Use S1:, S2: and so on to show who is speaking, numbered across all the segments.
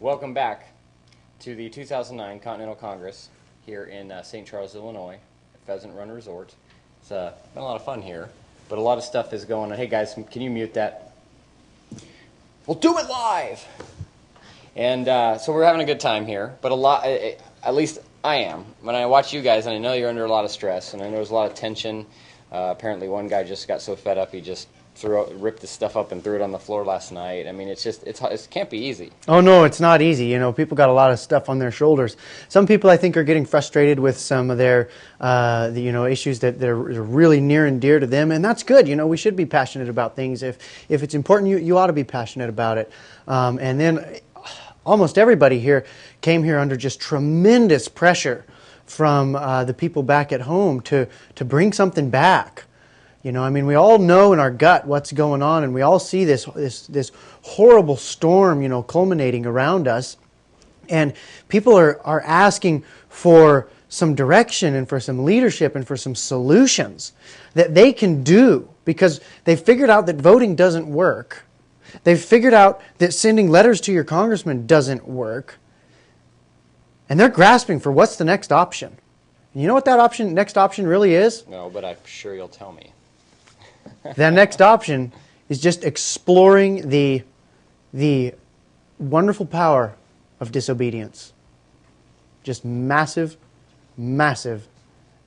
S1: Welcome back to the 2009 Continental Congress here in St. Charles, Illinois, at Pheasant Run Resort. It's been a lot of fun here, but a lot of stuff is going on. Hey guys, can you mute that? We'll do it live! And so we're having a good time here, but at least I am. When I watch you guys, and I know you're under a lot of stress, and I know there's a lot of tension. Apparently one guy just got so fed up he just ripped his stuff up and threw it on the floor last night. I mean, it can't be easy.
S2: Oh no, it's not easy. You know, people got a lot of stuff on their shoulders. Some people, I think, are getting frustrated with some of their, issues that are really near and dear to them, and that's good. You know, we should be passionate about things. If it's important, you ought to be passionate about it. And then, almost everybody here came here under just tremendous pressure from the people back at home to bring something back. You know, I mean, we all know in our gut what's going on, and we all see this horrible storm, you know, culminating around us. And people are asking for some direction and for some leadership and for some solutions that they can do, because they've figured out that voting doesn't work. They've figured out that sending letters to your congressman doesn't work. And they're grasping for what's the next option. And you know what that next option really is?
S1: No, but I'm sure you'll tell me.
S2: That next option is just exploring the wonderful power of disobedience. Just massive, massive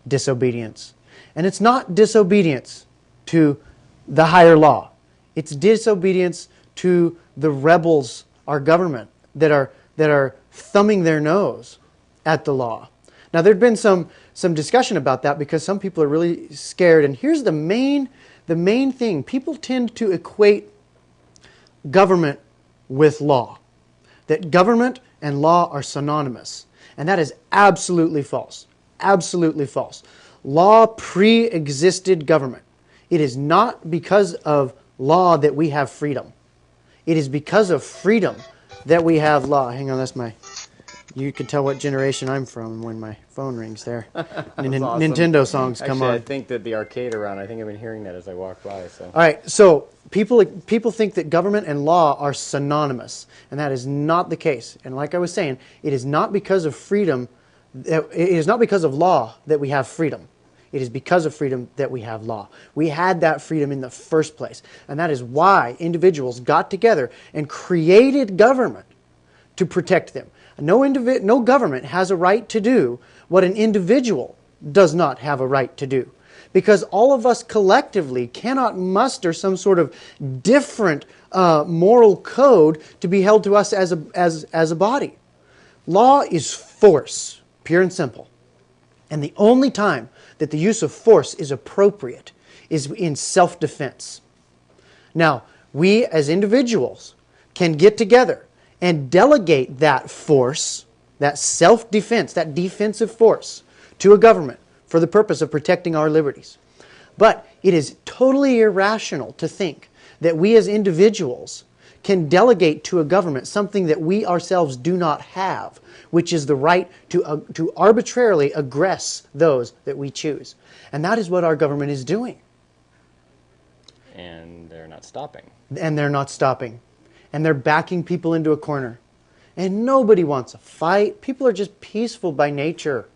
S2: disobedience. And it's not disobedience to the higher law. It's disobedience to the rebels, our government, that are thumbing their nose at the law. Now, there'd been some discussion about that because some people are really scared. And here's the main thing. People tend to equate government with law. That government and law are synonymous. And that is absolutely false. Absolutely false. Law pre-existed government. It is not because of law that we have freedom. It is because of freedom that we have law. Hang on, that's my... You can tell what generation I'm from when my phone rings there.
S1: Awesome.
S2: Nintendo songs come
S1: Actually,
S2: on.
S1: I think that the arcade around, I think I've been hearing that as I walk by. So.
S2: All right, so people think that government and law are synonymous, and that is not the case. And like I was saying, it is not because of freedom, it is not because of law that we have freedom. It is because of freedom that we have law. We had that freedom in the first place, and that is why individuals got together and created government to protect them. No government has a right to do what an individual does not have a right to do. Because all of us collectively cannot muster some sort of different moral code to be held to us as a body. Law is force, pure and simple. And the only time that the use of force is appropriate is in self-defense. Now, we as individuals can get together and delegate that force, that self-defense, that defensive force, to a government for the purpose of protecting our liberties. But it is totally irrational to think that we as individuals can delegate to a government something that we ourselves do not have, which is the right to arbitrarily aggress those that we choose. And that is what our government is doing.
S1: And they're not stopping.
S2: And they're not stopping. And they're backing people into a corner. And nobody wants a fight. People are just peaceful by nature.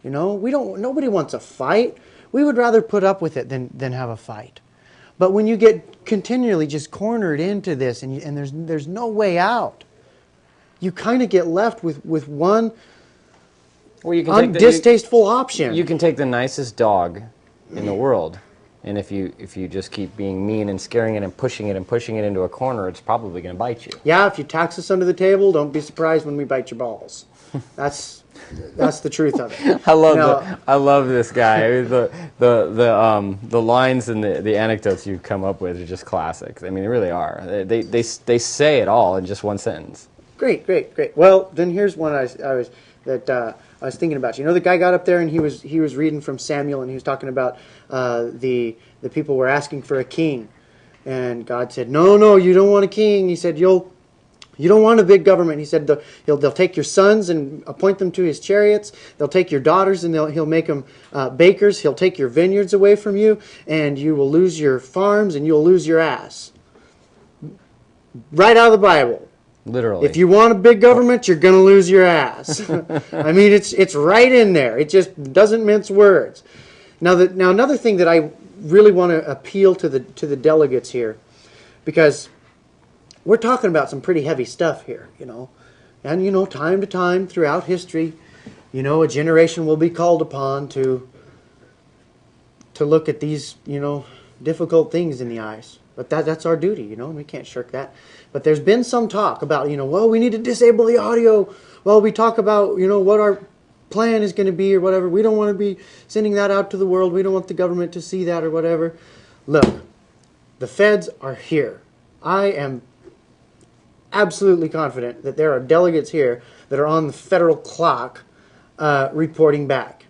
S2: You know, nobody wants a fight. We would rather put up with it than have a fight. But when you get continually just cornered into this and there's no way out, you kind of get left with one distasteful option.
S1: You can take the nicest dog in the world, and if you just keep being mean and scaring it and pushing it into a corner, it's probably going to bite you.
S2: Yeah, if you tax us under the table, don't be surprised when we bite your balls. That's the truth of it.
S1: I love this guy. I mean, the lines and the anecdotes you come up with are just classics. I mean, they really are. They say it all in just one sentence.
S2: Great. Well, then here's one I was thinking about. You know, the guy got up there and he was reading from Samuel, and he was talking about the people were asking for a king, and God said, "No, you don't want a king." He said, "You don't want a big government." He said, "They'll take your sons and appoint them to his chariots. They'll take your daughters and he'll make them bakers. He'll take your vineyards away from you, and you will lose your farms and you'll lose your ass." Right out of the Bible.
S1: Literally.
S2: If you want a big government, you're going to lose your ass. I mean, it's right in there. It just doesn't mince words. Now another thing that I really want to appeal to the delegates here, because we're talking about some pretty heavy stuff here, and time to time throughout history, a generation will be called upon to look at these difficult things in the eyes. But that's our duty, and we can't shirk that. But there's been some talk about, well, we need to disable the audio. Well, we talk about, what our plan is going to be or whatever. We don't want to be sending that out to the world. We don't want the government to see that or whatever. Look, the feds are here. I am absolutely confident that there are delegates here that are on the federal clock reporting back,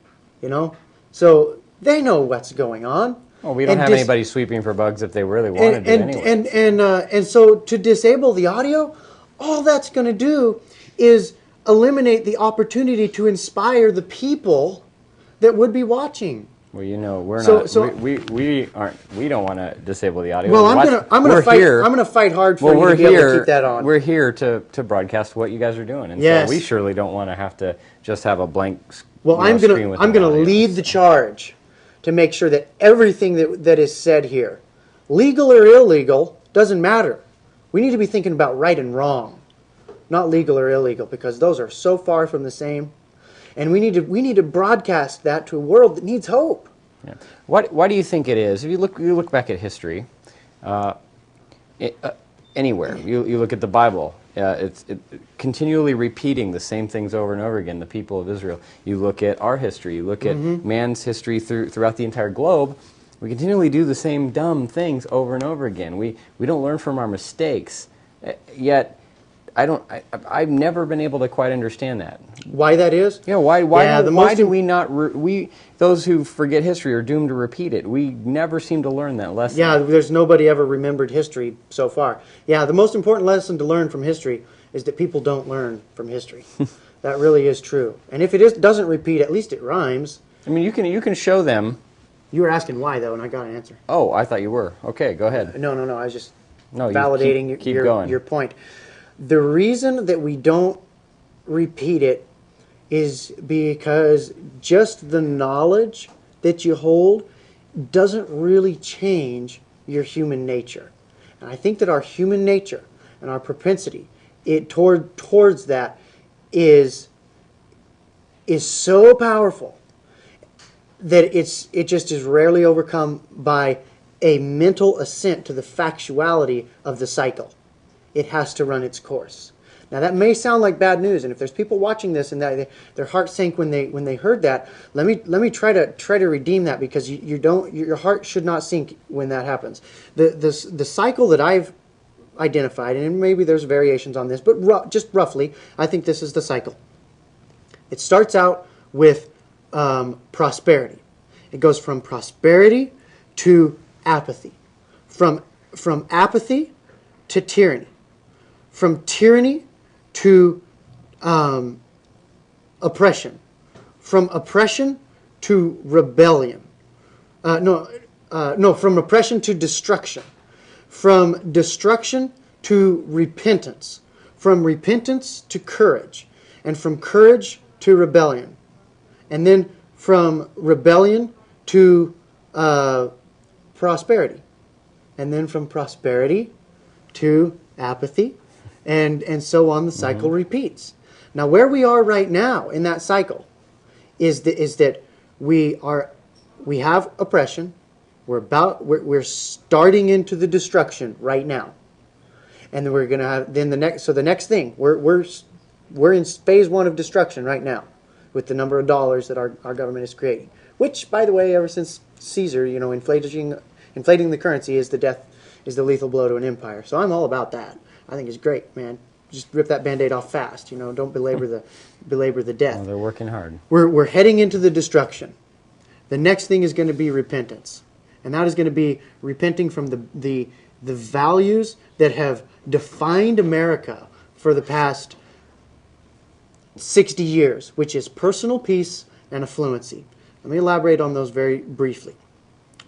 S2: So they know what's going on.
S1: Well, we don't have anybody sweeping for bugs if they really wanted to anyway.
S2: And so to disable the audio, all that's going to do is eliminate the opportunity to inspire the people that would be watching.
S1: Well, we're not. We don't want to disable the audio.
S2: Well, I'm gonna fight hard for you to be able to keep that on.
S1: We're here to broadcast what you guys are doing, and so we surely don't want to have to just have a blank.
S2: Well, I'm gonna lead the charge to make sure that everything that is said here, legal or illegal, doesn't matter. We need to be thinking about right and wrong, not legal or illegal, because those are so far from the same. And we need to broadcast that to a world that needs hope.
S1: Yeah. Why do you think it is? If you look back at history, anywhere you look at the Bible, it's continually repeating the same things over and over again. The people of Israel. You look at our history. You look at man's history throughout the entire globe. We continually do the same dumb things over and over again. We don't learn from our mistakes. Yet, I've never been able to quite understand that.
S2: Why that is?
S1: Why do we not? Those who forget history are doomed to repeat it. We never seem to learn that lesson.
S2: Yeah, there's nobody ever remembered history so far. Yeah, the most important lesson to learn from history is that people don't learn from history. That really is true. And if it doesn't repeat, at least it rhymes.
S1: I mean, you can show them.
S2: You were asking why, though, and I got an answer.
S1: Oh, I thought you were. Okay, go ahead.
S2: No. I was just validating your point. The reason that we don't repeat it is because just the knowledge that you hold doesn't really change your human nature. And I think that our human nature and our propensity towards that is so powerful that it just is rarely overcome by a mental assent to the factuality of the cycle. It has to run its course. Now that may sound like bad news, and if there's people watching this and their heart sank when they heard that, let me try to redeem that, because your heart should not sink when that happens. The cycle that I've identified, and maybe there's variations on this, but just roughly, I think this is the cycle. It starts out with prosperity. It goes from prosperity to apathy, from apathy to tyranny, from tyranny to oppression, from oppression to rebellion. From oppression to destruction, from destruction to repentance, from repentance to courage, and from courage to rebellion, and then from rebellion to prosperity, and then from prosperity to apathy, and so on. The cycle repeats. Now, where we are right now in that cycle is that we have oppression. We're starting into the destruction right now, and then we're going to have the next thing. We're in phase 1 of destruction right now, with the number of dollars that our government is creating. Which, by the way, ever since Caesar, inflating the currency is the lethal blow to an empire. So I'm all about that. I think it's great, man. Just rip that Band-Aid off fast. Don't belabor the death.
S1: Well, they're working hard.
S2: We're heading into the destruction. The next thing is going to be repentance, and that is going to be repenting from the values that have defined America for the past 60 years, which is personal peace and affluency. Let me elaborate on those very briefly.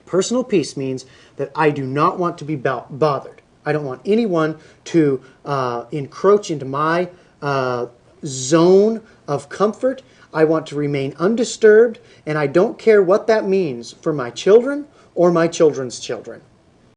S2: Personal peace means that I do not want to be bothered. I don't want anyone to encroach into my zone of comfort. I want to remain undisturbed, and I don't care what that means for my children or my children's children.